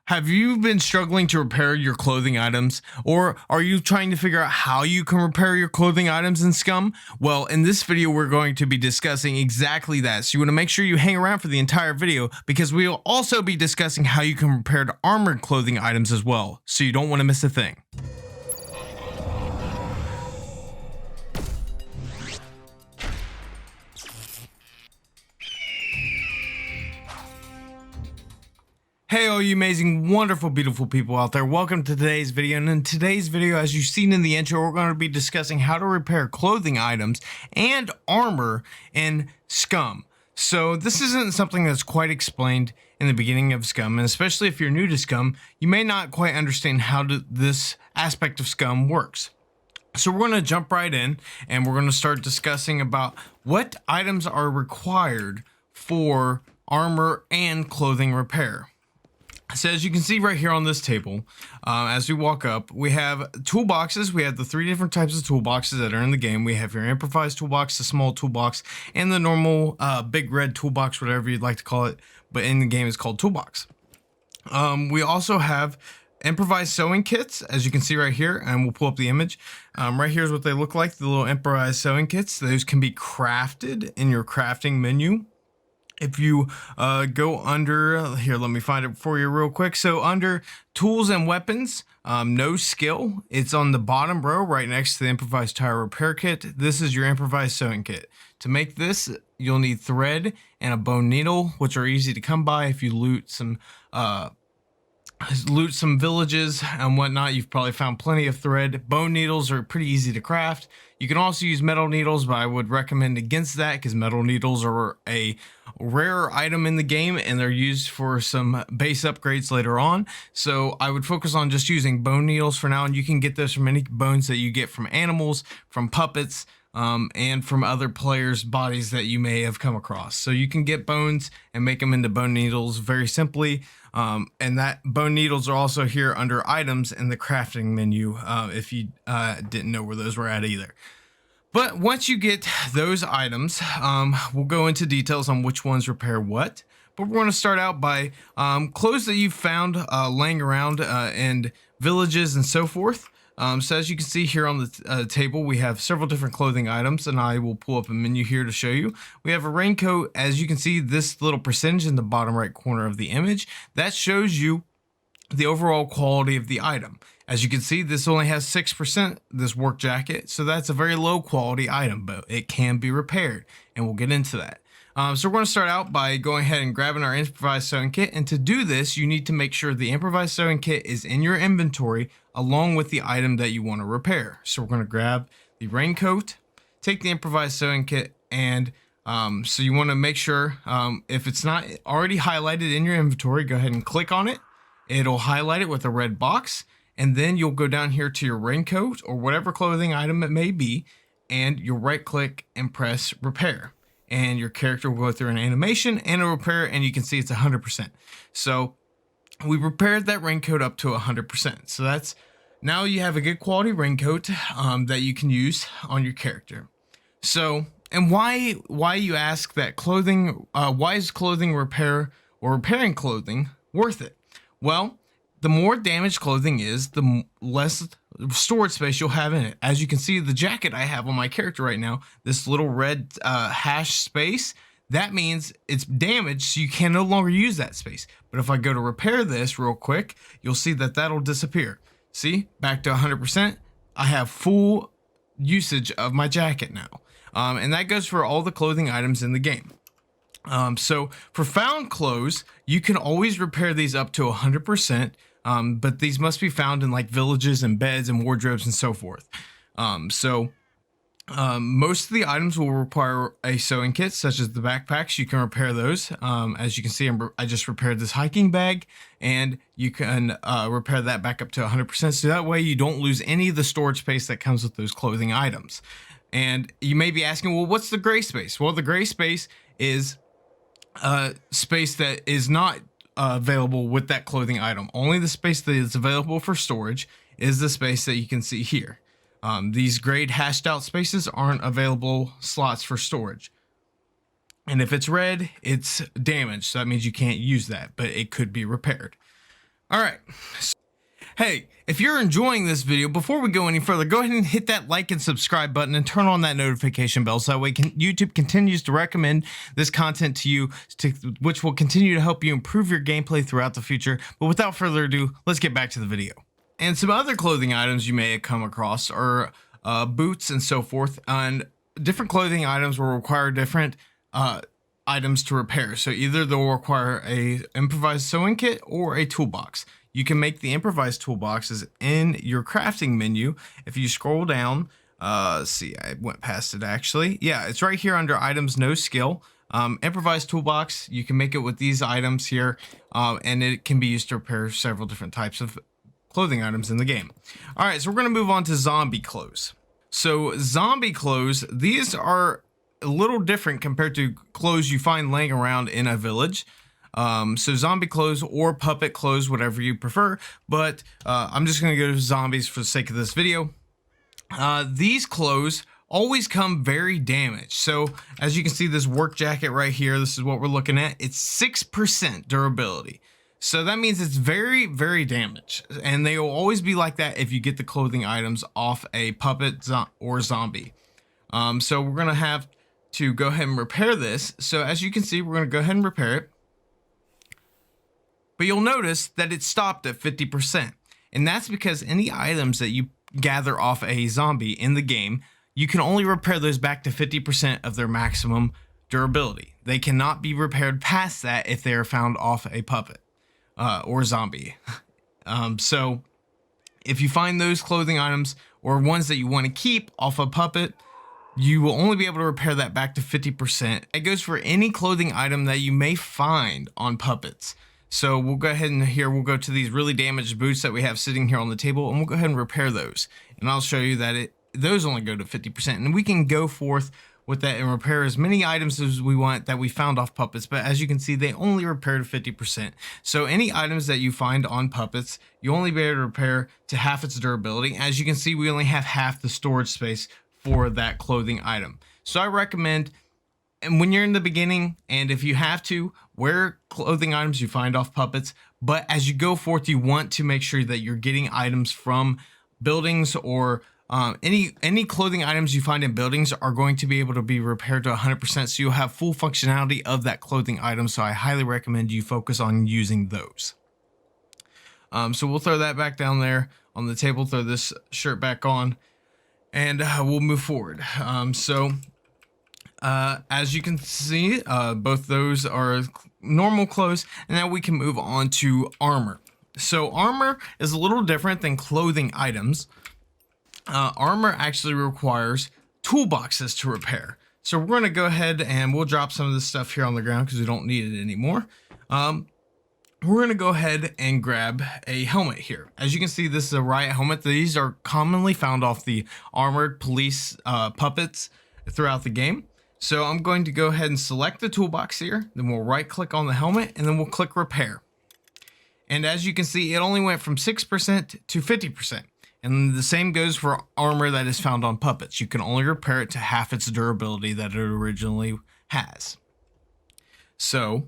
Have you been struggling to repair your clothing items, or are you trying to figure out how you can repair your clothing items in SCUM? Well, in this video, we're going to be discussing exactly that. So you want to make sure you hang around for the entire video because we will also be discussing how you can repair armored clothing items as well. So you don't want to miss a thing. Hey all you amazing, wonderful, beautiful people out there, welcome to today's video. And in today's video, as you've seen in the intro, we're going to be discussing how to repair clothing items and armor in SCUM. So this isn't something that's quite explained in the beginning of SCUM, and especially if you're new to SCUM, you may not quite understand how this aspect of SCUM works. So we're going to jump right in and we're going to start discussing about what items are required for armor and clothing repair. So as you can see right here on this table, as we walk up, we have toolboxes. We have the three different types of toolboxes that are in the game. We have your improvised toolbox, the small toolbox, and the normal big red toolbox, whatever you'd like to call it. But in the game, it's called toolbox. We also have improvised sewing kits, as you can see right here, and we'll pull up the image. Right here is what they look like, the little improvised sewing kits. Those can be crafted in your crafting menu. If you go under here, let me find it for you real quick. So under tools and weapons, no skill, it's on the bottom row right next to the improvised tire repair kit. This is your improvised sewing kit. To make this, you'll need thread and a bone needle, which are easy to come by if you loot some villages and whatnot. You've probably found plenty of thread. Bone needles are pretty easy to craft. You can also use metal needles, but I would recommend against that because metal needles are a rare item in the game and they're used for some base upgrades later on. So I would focus on just using bone needles for now, and you can get those from any bones that you get from animals, from puppets, and from other players' bodies that you may have come across. So you can get bones and make them into bone needles very simply. And that bone needles are also here under items in the crafting menu, if you didn't know where those were at either. But once you get those items, we'll go into details on which ones repair what. But we're going to start out by clothes that you've found laying around in villages and so forth. So as you can see here on the table, we have several different clothing items, and I will pull up a menu here to show you. We have a raincoat. As you can see, this little percentage in the bottom right corner of the image, that shows you the overall quality of the item. As you can see, this only has 6%, this work jacket, so that's a very low quality item, but it can be repaired, and we'll get into that. So we're going to start out by going ahead and grabbing our improvised sewing kit, and to do this, you need to make sure the improvised sewing kit is in your inventory along with the item that you want to repair. So we're going to grab the raincoat, take the improvised sewing kit, and so you want to make sure if it's not already highlighted in your inventory, go ahead and click on it. It'll highlight it with a red box, and then you'll go down here to your raincoat or whatever clothing item it may be, and you'll right click and press repair. And your character will go through an animation and a repair, and you can see it's 100%. So we repaired that raincoat up to 100%. So that's, now you have a good quality raincoat that you can use on your character. So, and why you ask that clothing, why is clothing repair or repairing clothing worth it? Well, the more damaged clothing is, the less storage space you'll have in it. As you can see, the jacket I have on my character right now, this little red hash space, that means it's damaged, so you can no longer use that space. But if I go to repair this real quick, you'll see that that'll disappear. See, back to 100%. I have full usage of my jacket now. And that goes for all the clothing items in the game. So for found clothes, you can always repair these up to 100%. But these must be found in like villages and beds and wardrobes and so forth. Most of the items will require a sewing kit, such as the backpacks. You can repair those. As you can see, I just repaired this hiking bag, and you can repair that back up to 100%. So that way you don't lose any of the storage space that comes with those clothing items. And you may be asking, well, what's the gray space? Well, the gray space is space that is not available with that clothing item. Only the space that is available for storage is the space that you can see here. These grayed hashed out spaces aren't available slots for storage. And if it's red, it's damaged. So that means you can't use that, but it could be repaired. All right. Hey, if you're enjoying this video, before we go any further, go ahead and hit that like and subscribe button and turn on that notification bell so that way YouTube continues to recommend this content to you, which will continue to help you improve your gameplay throughout the future. But without further ado, let's get back to the video. And some other clothing items you may have come across are boots and so forth. And different clothing items will require different items to repair. So either they'll require a improvised sewing kit or a toolbox. You can make the improvised toolboxes in your crafting menu. If you scroll down, see, I went past it actually. Yeah, it's right here under items, no skill. Improvised toolbox, you can make it with these items here, and it can be used to repair several different types of clothing items in the game. All right, so we're gonna move on to zombie clothes. So zombie clothes, these are a little different compared to clothes you find laying around in a village. So zombie clothes or puppet clothes, whatever you prefer, but I'm just going to go to zombies for the sake of this video. These clothes always come very damaged. So as you can see, this work jacket right here, this is what we're looking at. It's 6% durability. So that means it's very, very damaged, and they will always be like that if you get the clothing items off a puppet or zombie. So we're going to have to go ahead and repair this. So as you can see, we're going to go ahead and repair it. But you'll notice that it stopped at 50%. And that's because any items that you gather off a zombie in the game, you can only repair those back to 50% of their maximum durability. They cannot be repaired past that if they are found off a puppet or zombie. So if you find those clothing items or ones that you want to keep off a puppet, you will only be able to repair that back to 50%. It goes for any clothing item that you may find on puppets. So we'll go ahead and here we'll go to these really damaged boots that we have sitting here on the table, and we'll go ahead and repair those. And I'll show you that those only go to 50%, and we can go forth with that and repair as many items as we want that we found off puppets. But as you can see, they only repair to 50%. So any items that you find on puppets, you only be able to repair to half its durability. As you can see, we only have half the storage space for that clothing item. So I recommend, and when you're in the beginning, and if you have to, wear clothing items you find off puppets, but as you go forth, you want to make sure that you're getting items from buildings or any clothing items you find in buildings are going to be able to be repaired to 100%, so you'll have full functionality of that clothing item. So I highly recommend you focus on using those. So we'll throw that back down there on the table, throw this shirt back on, and we'll move forward. As you can see, both those are normal clothes, and now we can move on to armor. So armor is a little different than clothing items. Armor actually requires toolboxes to repair. So we're going to go ahead and we'll drop some of this stuff here on the ground because we don't need it anymore. We're going to go ahead and grab a helmet here. As you can see, this is a riot helmet. These are commonly found off the armored police puppets throughout the game. So I'm going to go ahead and select the toolbox here, then we'll right click on the helmet, and then we'll click repair. And as you can see, it only went from 6% to 50%. And the same goes for armor that is found on puppets. You can only repair it to half its durability that it originally has. So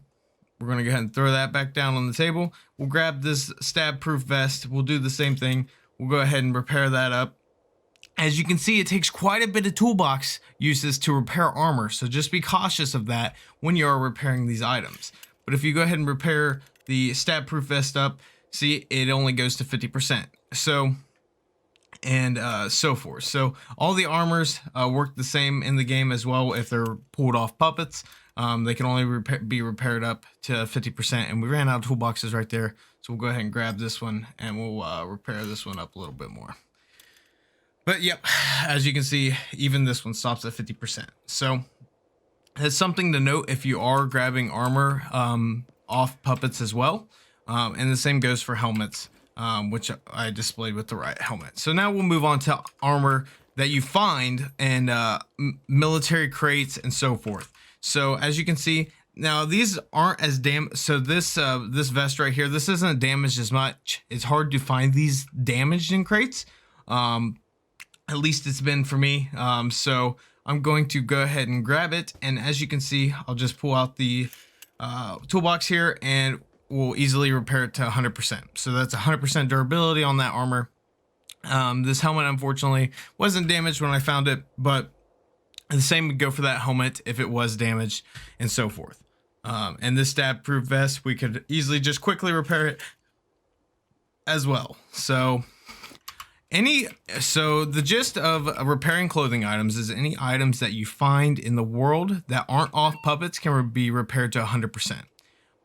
we're going to go ahead and throw that back down on the table. We'll grab this stab-proof vest. We'll do the same thing. We'll go ahead and repair that up. As you can see, it takes quite a bit of toolbox uses to repair armor, so just be cautious of that when you are repairing these items. But if you go ahead and repair the stab-proof vest up, see, it only goes to 50%. So, and so forth. So all the armors work the same in the game as well. If they're pulled off puppets, they can only be repaired up to 50%. And we ran out of toolboxes right there, so we'll go ahead and grab this one, and we'll repair this one up a little bit more. But yep, as you can see, even this one stops at 50%. So that's something to note if you are grabbing armor off puppets as well. And the same goes for helmets, which I displayed with the right helmet. So now we'll move on to armor that you find in military crates and so forth. So as you can see, now these aren't as damaged. So this vest right here, this isn't damaged as much. It's hard to find these damaged in crates. At least it's been for me. So I'm going to go ahead and grab it. And as you can see, I'll just pull out the toolbox here, and will easily repair it to 100%. So that's 100% durability on that armor. This helmet unfortunately wasn't damaged when I found it, but the same would go for that helmet if it was damaged, and so forth. And this stab proof vest, we could easily just quickly repair it as well. So the gist of repairing clothing items is any items that you find in the world that aren't off puppets can be repaired to 100%.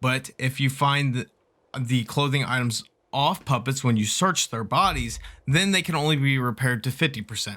But if you find the clothing items off puppets when you search their bodies, then they can only be repaired to 50%.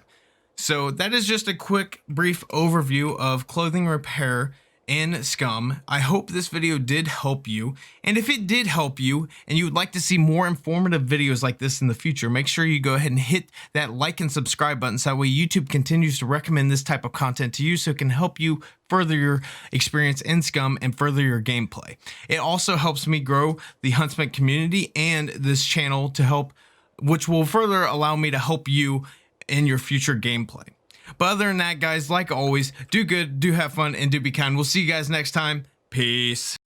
So that is just a quick brief overview of clothing repair in SCUM. I hope this video did help you, and if it did help you and you would like to see more informative videos like this in the future, make sure you go ahead and hit that like and subscribe button so that way YouTube continues to recommend this type of content to you, so it can help you further your experience in SCUM and further your gameplay. It also helps me grow the Huntsman community and this channel to help, which will further allow me to help you in your future gameplay. But other than that, guys, like always, do good, do have fun, and do be kind. We'll see you guys next time. Peace.